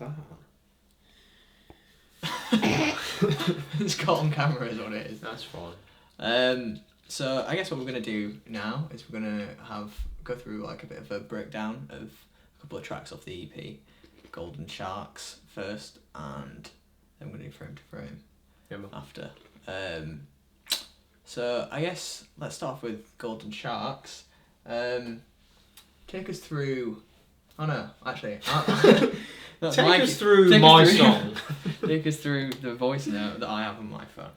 that? It's caught on camera is what it is. That's fine. So I guess what we're gonna do now is we're gonna go through like a bit of a breakdown of a couple of tracks off the EP, Golden Sharks first, and then we're gonna do Frame to Frame after. So I guess let's start off with Golden Sharks. Take us through. Oh no, actually. Take us through my song. Take us through the voice note that I have on my phone.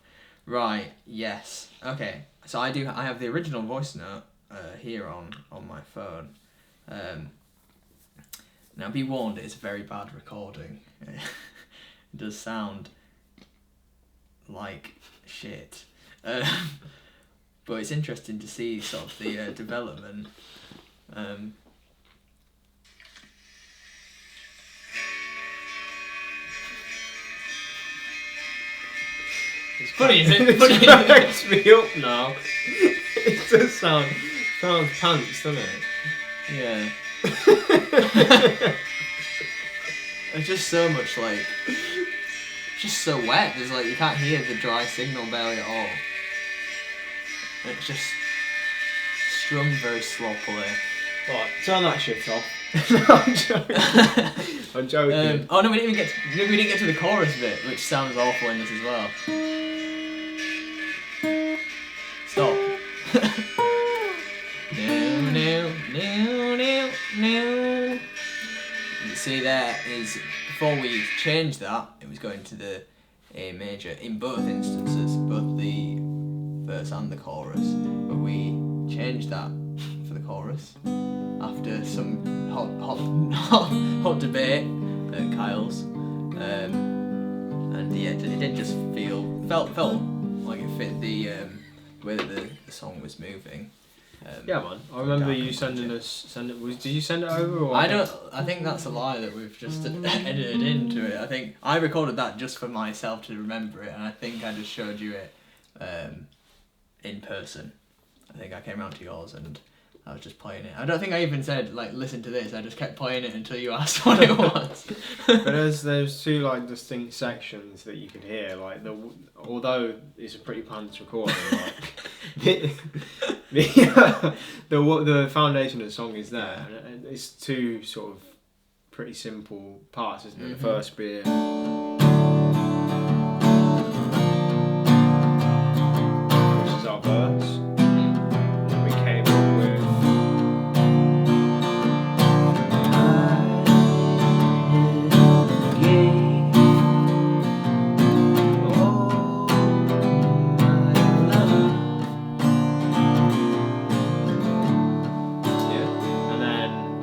Right. Yes. Okay. So I have the original voice note here on my phone. Now be warned, it's a very bad recording. It does sound like shit. But it's interesting to see sort of the development. It's funny, is it? Funny. It cracks me up now. It does sounds pants, doesn't it? Yeah. It's just so much like, it's just so wet. There's like, you can't hear the dry signal barely at all. It's just strung very sloppily. Right, turn that shit off. I'm joking. I'm joking. Oh no, we didn't get to the chorus bit, which sounds awful in this as well. Stop. No. You see, there is, before we changed that, it was going to the A major in both instances, both the verse and the chorus, but we changed that for the chorus after some hot debate at Kyle's, and yeah, it did just felt like it fit the way that the song was moving. Yeah, man. I remember you did you send it over? Or I think that's a lie that we've just edited into it. I think I recorded that just for myself to remember it, and I think I just showed you it in person. I think I came round to yours and I was just playing it. I don't think I even said like listen to this. I just kept playing it until you asked what it was. But there's two like distinct sections that you can hear. Like although it's a pretty pants recording, like the foundation of the song is there. And it's two sort of pretty simple parts, isn't it? The first bit. Which is our verse.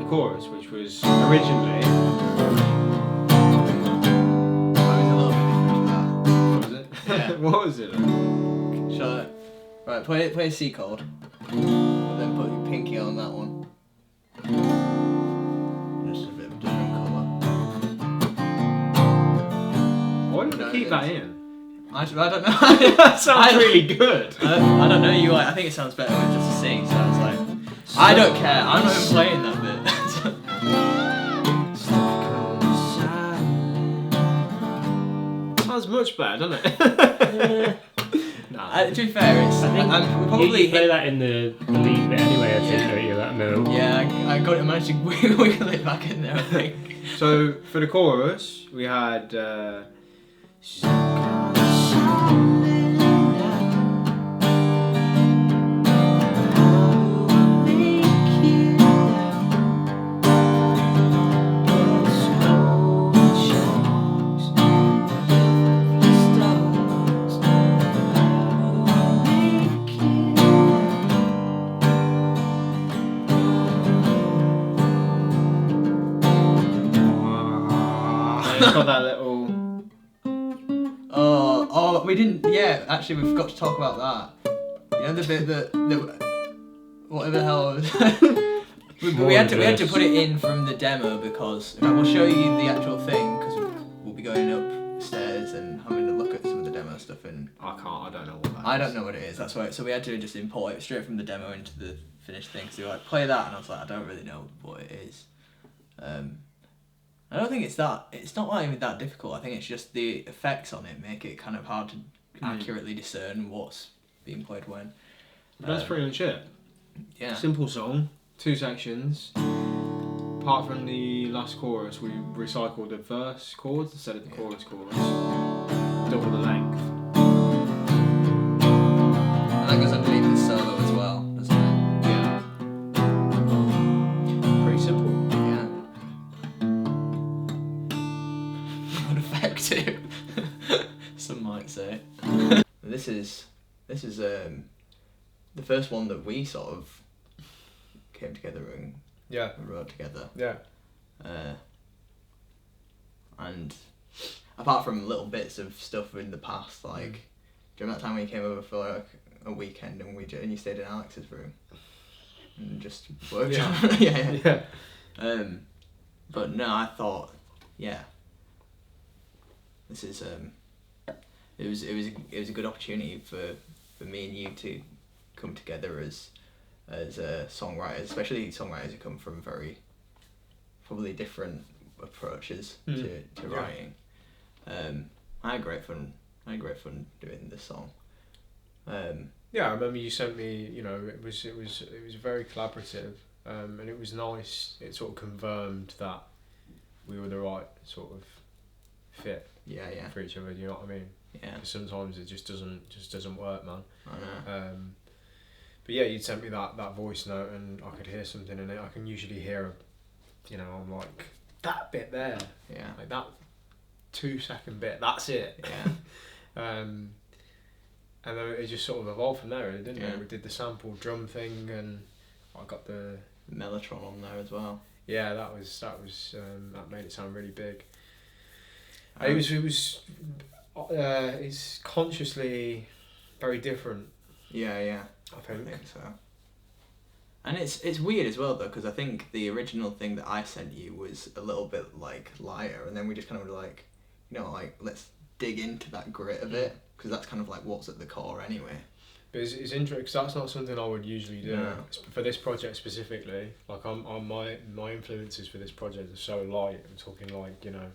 Chorus, which was originally. I was a little bit different to that. What was it? Yeah. What was it? Shall I? Right, play a C chord, and then put your pinky on that one. Just a bit of a different colour. Why did you keep that in? I don't know. That sounds really good. I don't know. I think it sounds better with just a C. So I was like, I don't care. I'm not even playing that bit. Sounds much better, doesn't it? Nah. To be fair, I think we probably you play that in the lead bit anyway. I think, don't you? That middle. Yeah, I got it. Managed to wiggle it back in there. I think. So for the chorus, we had. It's got that little. Oh, we didn't. Yeah, actually, we forgot to talk about that. You know the bit that whatever the hell. we had to put it in from the demo because in fact, we'll show you the actual thing because we'll be going upstairs and having a look at some of the demo stuff and. I don't know what that is. I don't know what it is. That's why. So we had to just import it straight from the demo into the finished thing. So they were like, play that, and I was like, I don't really know what it is. I don't think it's that. It's not like even that difficult. I think it's just the effects on it make it kind of hard to accurately discern what's being played when. But that's pretty much it. Yeah. Simple song, 2 sections. Apart from the last chorus, we recycled the verse chords instead of the chorus. Double the length. And that goes underneath the solo as well, doesn't it? Yeah. Pretty simple. Yeah. Not effective. Some might say. This is the first one that we sort of came together and wrote together. Yeah. And apart from little bits of stuff in the past, like during that time when you came over for like a weekend and you stayed in Alex's room and just worked on it. yeah. But no, I thought, this is it was a good opportunity for me and you to come together as songwriters, especially songwriters who come from very probably different approaches to writing. I had great fun doing this song. Yeah, I remember you sent me. You know, it was very collaborative, and it was nice. It sort of confirmed that we were the right sort of fit for each other. Do you know what I mean? Yeah. 'Cause sometimes it just doesn't work, man. I know. But yeah, you'd sent me that voice note, and I could hear something in it. I can usually hear, I'm like, that bit there, like that 2-second bit. That's it. Yeah. And then it just sort of evolved from there, really, didn't Yeah. it? We did the sample drum thing, and I got the Mellotron on there as well. Yeah, that made it sound really big. It's consciously very different. Yeah. I think so. And it's weird as well though, because I think the original thing that I sent you was a little bit like lighter, and then we just kind of like, let's dig into that grit of it, because that's kind of like what's at the core anyway. But it's interesting because that's not something I would usually do. No. For this project specifically. Like my influences for this project are so light. I'm talking like The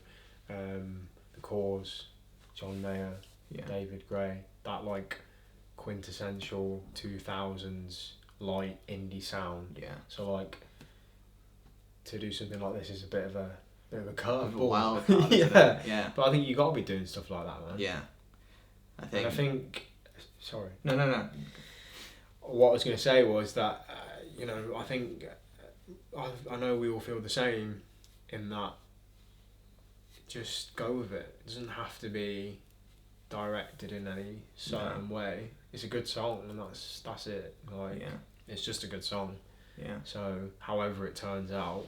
Cause, John Mayer, David Gray. That like quintessential 2000s light indie sound. Yeah. So like to do something like this is a bit of a curveball. Wild card, yeah. But I think you got to be doing stuff like that, man. Yeah. I think. Sorry. No. What I was going to say was that I think I know we all feel the same in that. Just go with it. It doesn't have to be directed in any certain way. It's a good song, and that's it. Like, it's just a good song. Yeah. So, however it turns out,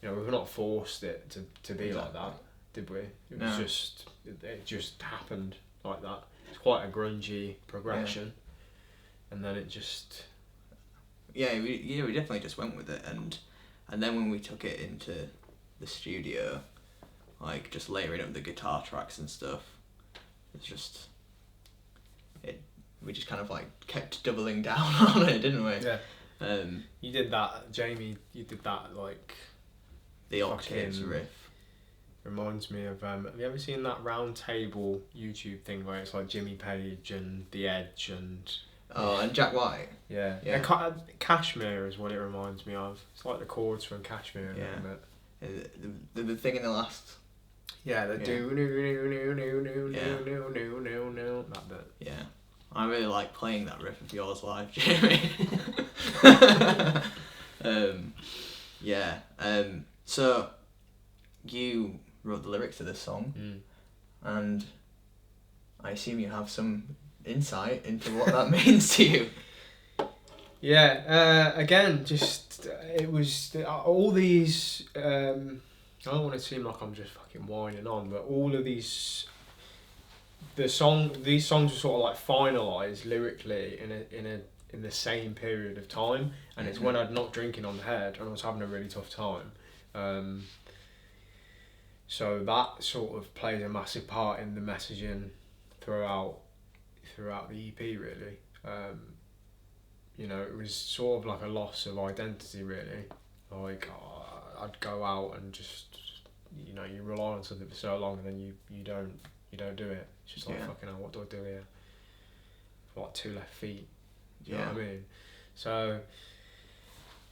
we've not forced it to be like that, did we? It was it just happened like that. It's quite a grungy progression, and then it just. Yeah, we definitely just went with it, and then when we took it into the studio, like just layering up the guitar tracks and stuff, it's just we just kind of like kept doubling down on it, didn't we? Yeah. You did that, Jamie. You did that like. The octaves riff reminds me of. Have you ever seen that Round Table YouTube thing where it's like Jimmy Page and The Edge and. Oh, and Jack White. Yeah. Kashmir is what it reminds me of. It's like the chords from Kashmir. Yeah. The thing in the last. Yeah, the do that bit. Yeah, I really like playing that riff of yours live, Jamie. So you wrote the lyrics to this song, and I assume you have some insight into what that means to you. Yeah. Again, just it was all these. I don't want to seem like I'm just fucking whining on, but all of these. These songs were sort of like finalised lyrically in the same period of time, and it's when I'd not drinking on the head and I was having a really tough time. So that sort of played a massive part in the messaging throughout the EP, really. It was sort of like a loss of identity, really. Like I'd go out and just you know, you rely on something for so long and then you don't do it. It's just like, Yeah. fucking hell, what do I do here? What, 2 left feet? Do you know Yeah. what I mean? So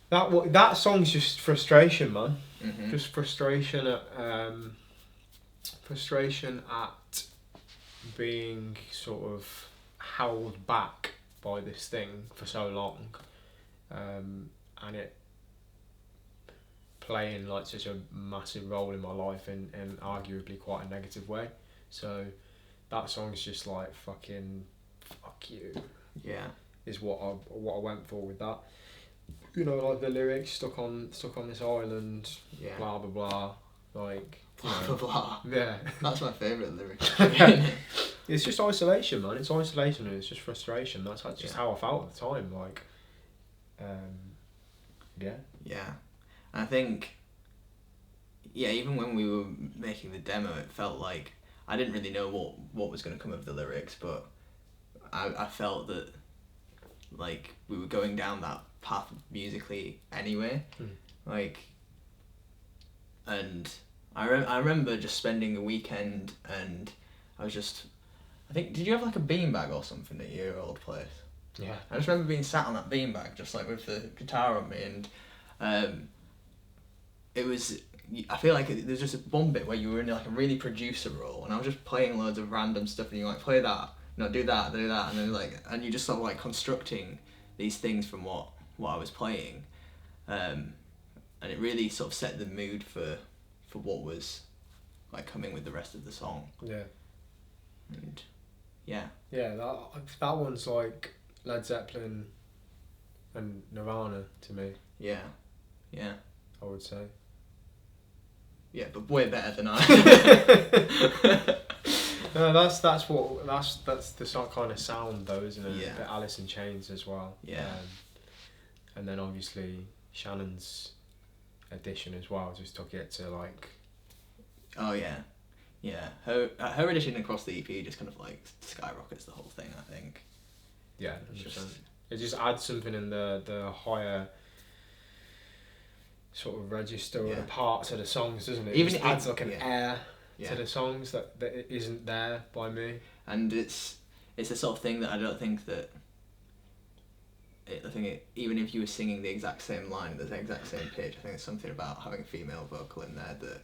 that song's just frustration, man. Mm-hmm. Just frustration at being sort of held back by this thing for so long, and it playing like such a massive role in my life in arguably quite a negative way. So that song's just like fucking fuck you. Yeah. Is what I went for with that. You know, like the lyrics, stuck on this island, Yeah. blah blah blah, like you Blah know, blah blah. yeah. That's my favourite lyric. It's just isolation, man. It's isolation and it's just frustration. That's just Yeah. how I felt at the time. Like, yeah. Yeah. And I think, yeah, even when we were making the demo, it felt like I didn't really know what was going to come of the lyrics, but I felt that like we were going down that path musically anyway. Like, and I remember just spending a weekend, and I think, did you have like a beanbag or something at your old place? Yeah. I just remember being sat on that beanbag just like with the guitar on me, and it was, I feel like there's just one bit where you were in like a really producer role, and I was just playing loads of random stuff, and you like play that, do that, and then like, and you just sort of like constructing these things from what I was playing, and it really sort of set the mood for what was like coming with the rest of the song. Yeah. And yeah. Yeah. That one's like Led Zeppelin and Nirvana to me. Yeah. Yeah. I would say. Yeah, but way better than I. No, that's the sort kind of sound though, isn't it? Yeah. The Alice in Chains as well. Yeah. And then obviously Shannon's edition as well just took it to like. Oh yeah, yeah. Her edition across the EP just kind of like skyrockets the whole thing, I think. Yeah, It's it just adds something in the higher sort of register or the parts of the songs, doesn't it? Even it just adds like an air Yeah. to the songs that it isn't there by me. And it's the sort of thing that I don't think that. Even if you were singing the exact same line at the exact same pitch, I think there's something about having a female vocal in there that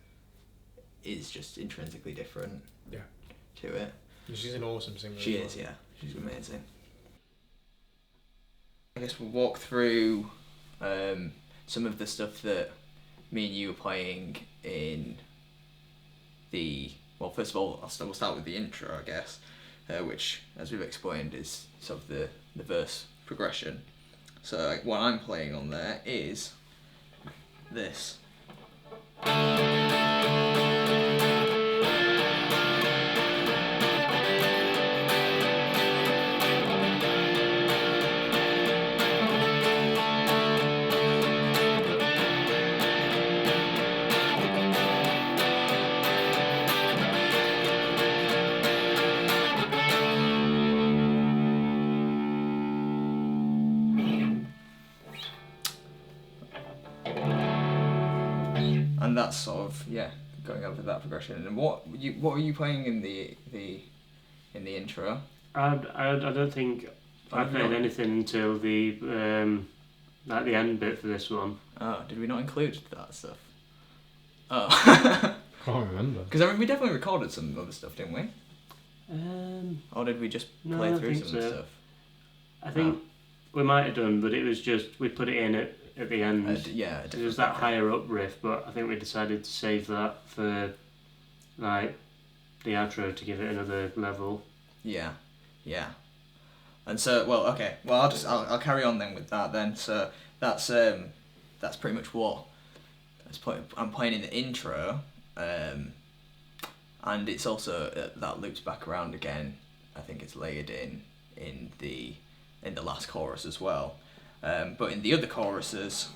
is just intrinsically different. Yeah. To it. She's an awesome singer. She is, yeah. She's amazing. I guess we'll walk through some of the stuff that me and you were playing in the... Well, first of all, we'll start with the intro, I guess, which, as we've explained, is sort of the verse progression. So like, what I'm playing on there is this. And that's sort of going over that progression. And what are you playing in the intro? I don't think I played anything until the like the end bit for this one. Oh, did we not include that stuff? Oh. Can't remember. Because we definitely recorded some other stuff, didn't we? Or did we just play through some of the stuff? I think we might have done, but it was just we put it in at the end. It was that higher up riff, but I think we decided to save that for like the outro to give it another level. Yeah. And so, I'll carry on then with that then. So that's pretty much what I'm playing in the intro, and it's also that loops back around again. I think it's layered in the last chorus as well. But in the other choruses,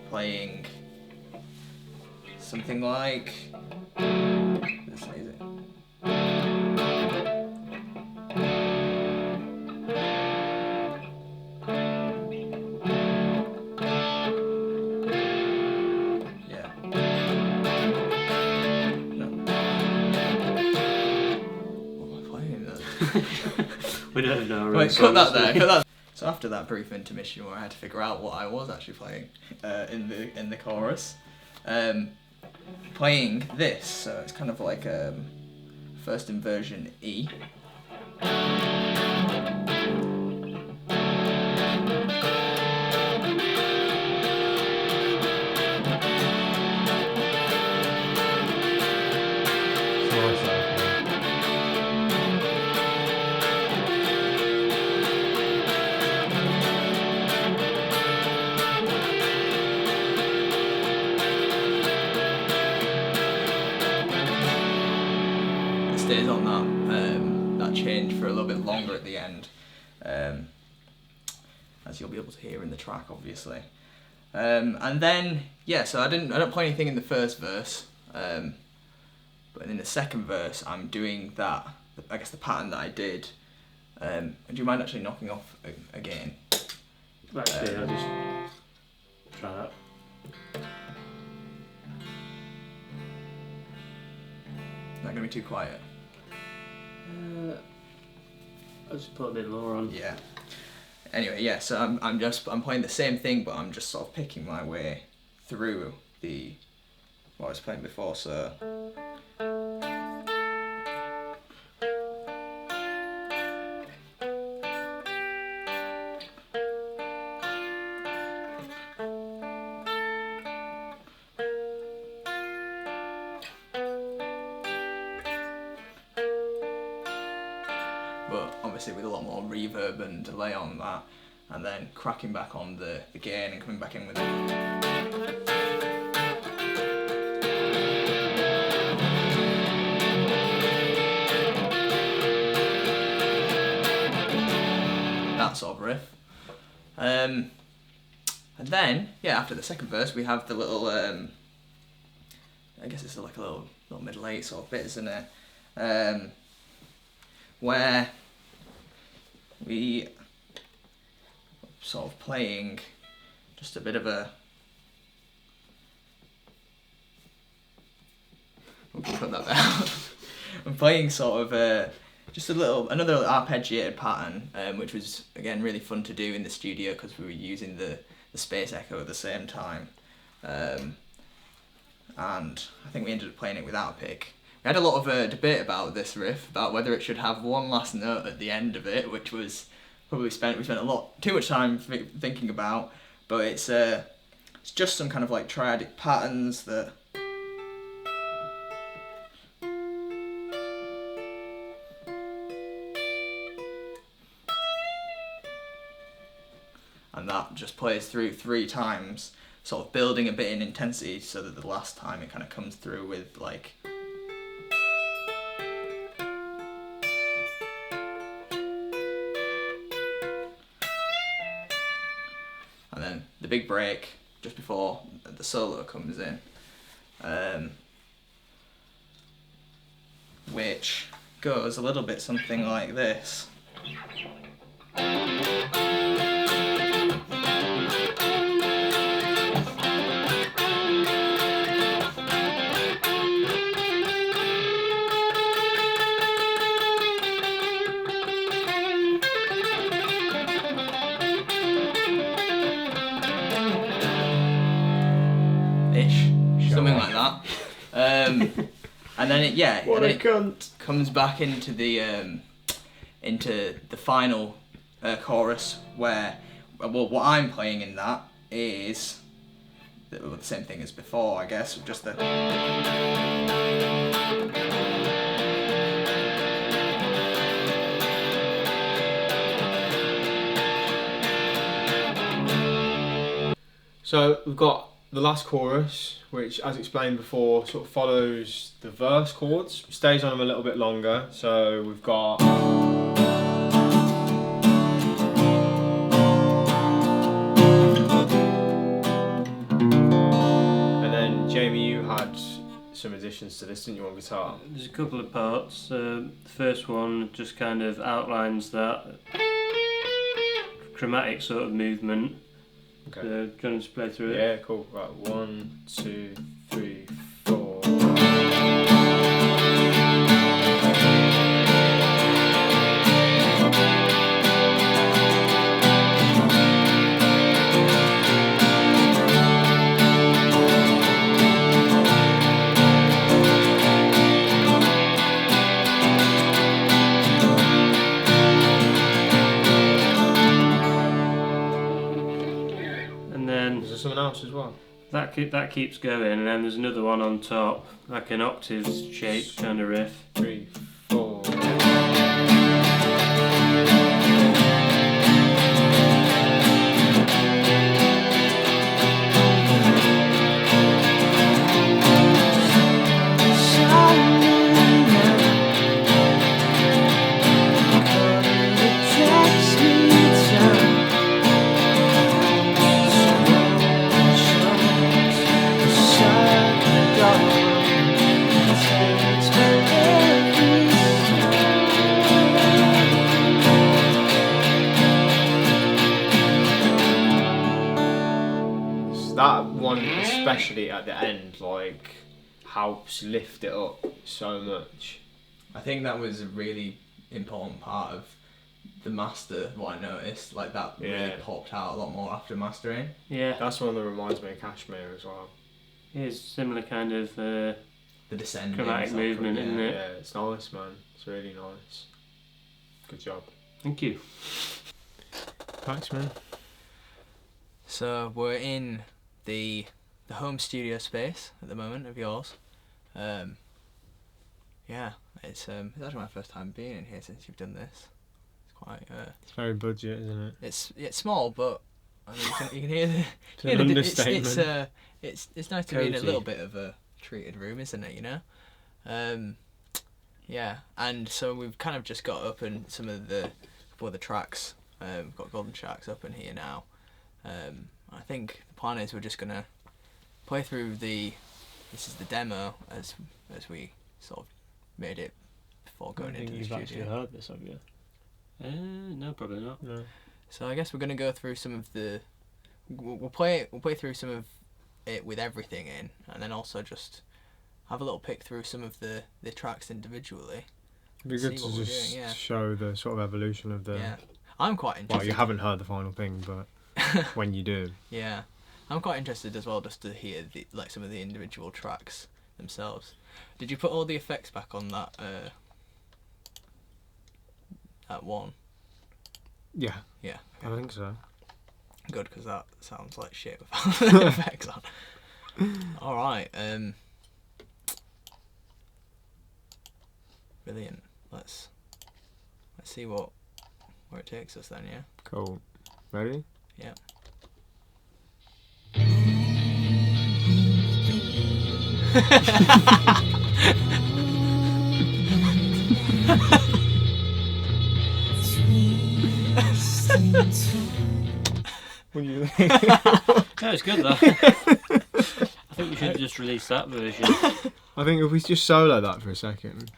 playing something like this, is it? Yeah. We don't know. Right, cut that there. Cut that. So after that brief intermission, where I had to figure out what I was actually playing in the chorus, playing this. So it's kind of like first inversion E. Stays on that change for a little bit longer at the end, as you'll be able to hear in the track, obviously. And then so I don't play anything in the first verse, but in the second verse I'm doing that. I guess the pattern that I did. Do you mind actually knocking off again? Actually, I'll just try that. Not gonna be too quiet. I'll just put a bit more on. Yeah. Anyway, so I'm playing the same thing, but I'm just sort of picking my way through what I was playing before. So. But obviously with a lot more reverb and delay on that, and then cracking back on the gain and coming back in with it. That sort of riff. And then, after the second verse we have the little, I guess it's like a little middle eight sort of bit, isn't it? Where we sort of playing just a bit of a. We'll put that there. I'm playing sort of just another arpeggiated pattern, which was again really fun to do in the studio because we were using the space echo at the same time, and I think we ended up playing it without a pick. We had a lot of debate about this riff, about whether it should have one last note at the end of it, which was probably we spent too much time thinking about, but it's just some kind of like triadic patterns that. And that just plays through 3 times, sort of building a bit in intensity so that the last time it kind of comes through with like. And then the big break just before the solo comes in, which goes a little bit something like this. Something like that, and then it comes back into the final chorus where what I'm playing in that is the same thing as before, I guess, just the. So we've got the last chorus, which, as explained before, sort of follows the verse chords, stays on them a little bit longer. So we've got. And then, Jamie, you had some additions to this, didn't you, on guitar? There's a couple of parts. The first one just kind of outlines that chromatic sort of movement. Okay. Do you want to play through it? Yeah, cool. Right, 1, 2, 3, 4. then is there something else as well? that keeps going, and then there's another one on top, like an octaves shaped kind of riff. 3, 4. That one, especially at the end, like, helps lift it up so much. I think that was a really important part of the master, what I noticed. Like, that really popped out a lot more after mastering. Yeah. That's one that reminds me of Kashmir as well. It's similar kind of the descending chromatic movement, isn't it? Yeah, it's nice, man. It's really nice. Good job. Thank you. Thanks, man. So we're in the home studio space at the moment of yours. Yeah, it's actually my first time being in here since you've done this. It's quite. It's very budget, isn't it? It's small, but I mean, you can hear the. It's an understatement. It's nice to be in a little bit of a treated room, isn't it? You know. Yeah, and so we've kind of just got up in some of the tracks. We've got Golden Sharks up in here now. I think the plan is we're just gonna play through this is the demo as we sort of made it before going into the studio. You've actually heard this, have you? No, probably not. No. So I guess we're gonna go through some of the. We'll play through some of it with everything in, and then also just have a little pick through some of the tracks individually. It'd be good to just show the sort of evolution of the. Yeah, I'm quite interested. Well, you haven't heard the final thing, but when you do. Yeah, I'm quite interested as well, just to hear some of the individual tracks themselves. Did you put all the effects back on that one? Yeah. Yeah. I think so. Good, because that sounds like shit without the effects on. All right. Brilliant. Let's see where it takes us then. Yeah. Cool. Ready? Yeah. What do you think? No, it's good though. I think we should just release that version. I think if we just solo that for a second.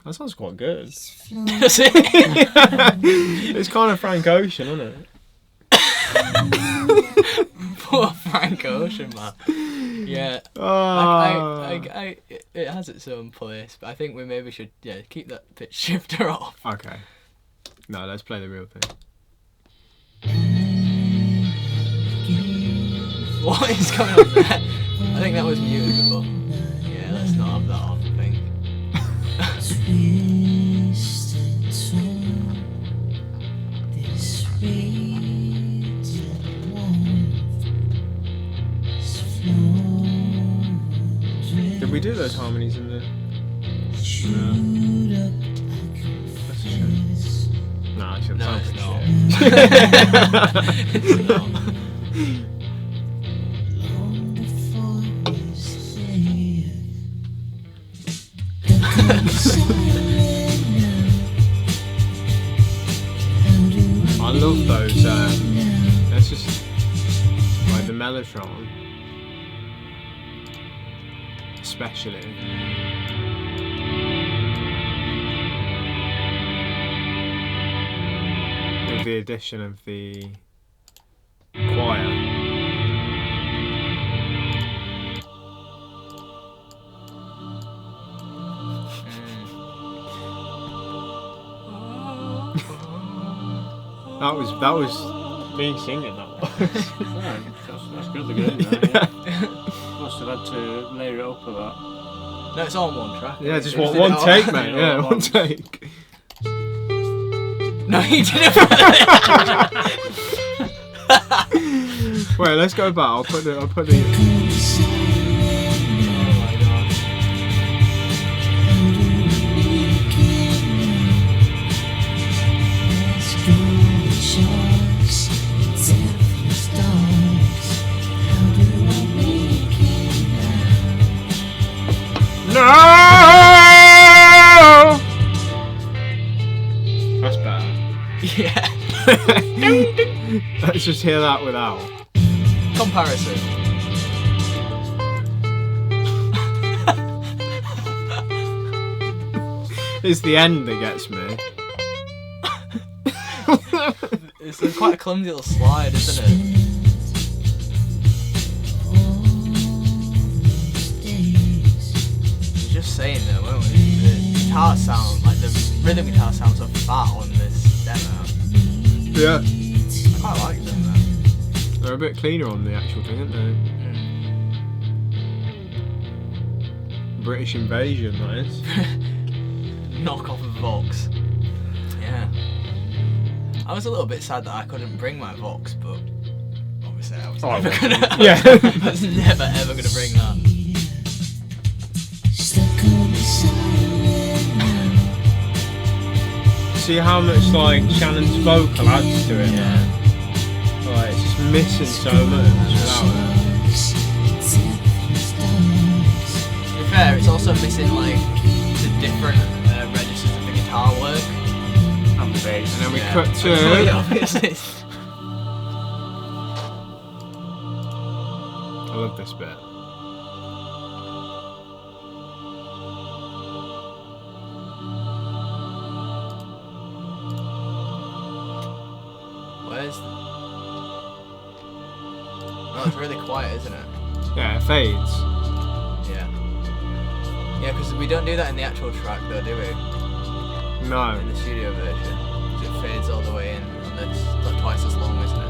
That sounds quite good. Does it? It's kind of Frank Ocean, isn't it? Poor Frank Ocean, man. Yeah. It has its own place, but I think we maybe should keep that pitch shifter off. Okay. No, let's play the real thing. What is going on there? I think that was muted before. Yeah, let's not have that on, I think. Did we do those harmonies in the... No. That's a shame. No, actually, No, that it's sounds It's not. I love those, that's just, like the Mellotron, especially. With the addition of the choir. That was me singing that one. That's good to go in there, yeah. Must have had to layer it up a lot. No, it's on one track. Yeah, just one take, mate. Yeah, one take. No, you didn't. Wait, let's go back. I'll put the. Oh my No! That's better. Yeah. Let's just hear that without. Comparison. It's the end that gets me. It's quite a clumsy little slide, isn't it? Just saying though, weren't we? The guitar sound, like the rhythm guitar sounds so fat on this demo. Yeah. I quite like them though. They're a bit cleaner on the actual thing, aren't they? British Invasion, that is. Knock off of Vox. Yeah. I was a little bit sad that I couldn't bring my Vox, but obviously I was never gonna. Yeah. I was never ever gonna bring that. See how much like Shannon's vocal adds to it? Yeah. Like, it's just missing so much without it. To be fair, it's also missing like the different registers of the guitar work. And the bass. And then we Yeah. cut to. Obviously. I love this bit. Where's the... Oh, it's really quiet, isn't it? Yeah, it fades. Yeah. Yeah, because we don't do that in the actual track though, do we? No. In the studio version. It fades all the way in, and it's like twice as long, isn't it?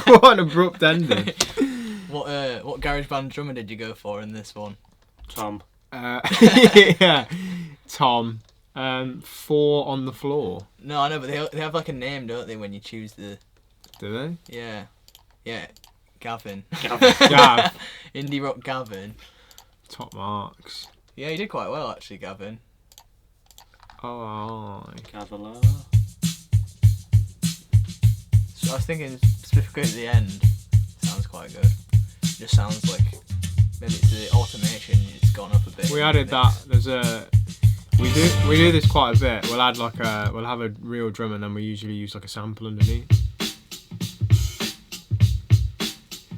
What an abrupt ending. What garage band drummer did you go for in this one? Tom. Yeah. Tom. 4 on the floor. No, I know, but they have like a name, don't they, when you choose the... Do they? Yeah. Yeah. Gavin. Gav. Indie rock Gavin. Top marks. Yeah, you did quite well actually, Gavin. Oh, Cavalier. So I was thinking specifically at the end. Sounds quite good. Just sounds like maybe it's the automation. It's gone up a bit. we added that. There's a. We do this quite a bit. We'll add like we'll have a real drum and then we usually use like a sample underneath.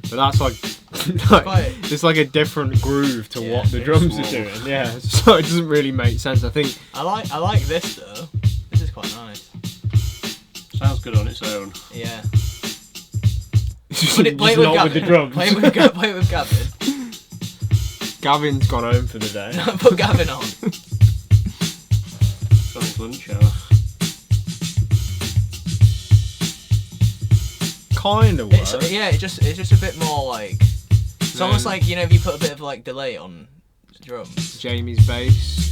But that's like it's like a different groove to what the drums are doing. Yeah, so it doesn't really make sense. I think I like this though. This is quite nice. Sounds good on its own. Yeah. just Play it with not Gavin. with the drums. Play it with Gavin. Gavin's gone home for the day. Put Gavin on. It's on his lunch hour. Kind of works. It's just a bit more like. It's almost like, you know, if you put a bit of like delay on drums. Jamie's bass.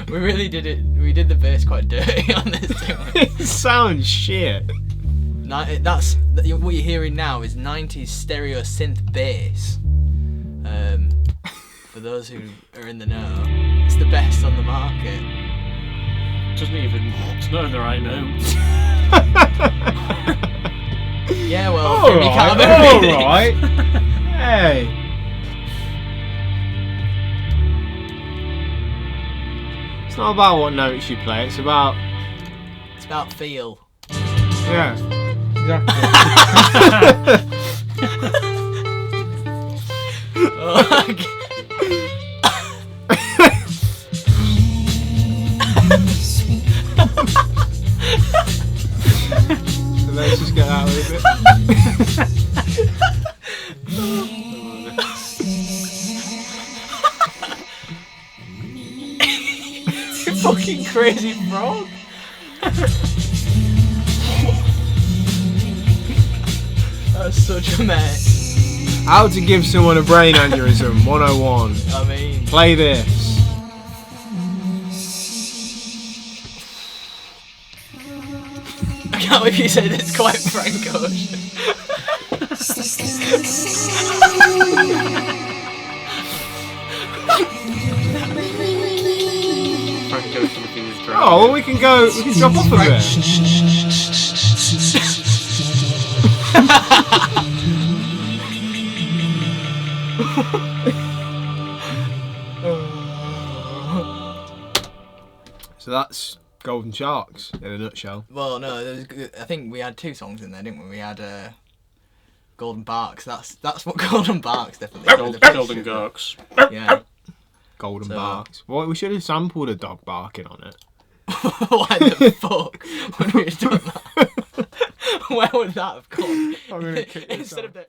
We really did it. We did the bass quite dirty on this, didn't we? It sounds shit. That's what you're hearing now is 90s stereo synth bass. For those who are in the know, it's the best on the market. It's not in the right notes. Yeah, well, alright. Hey. It's not about what notes you play, it's about feel. yeah. Exactly. fucking crazy frog. That's such a mess. How to give someone a brain aneurysm 101. I mean, Play this. I can't believe you said it's quite Frank Ocean. Frank Ocean if he was drunk. Oh, well, we can drop off a bit. So that's Golden Sharks in a nutshell. Well, no, I think we had 2 songs in there, didn't we? We had Golden Barks. That's what Golden Barks definitely. Golden Garks. Yeah. Golden Barks. Well, we should have sampled a dog barking on it. Why the fuck would we have done that? Where would that have gone? I'm gonna kick this Instead off. of the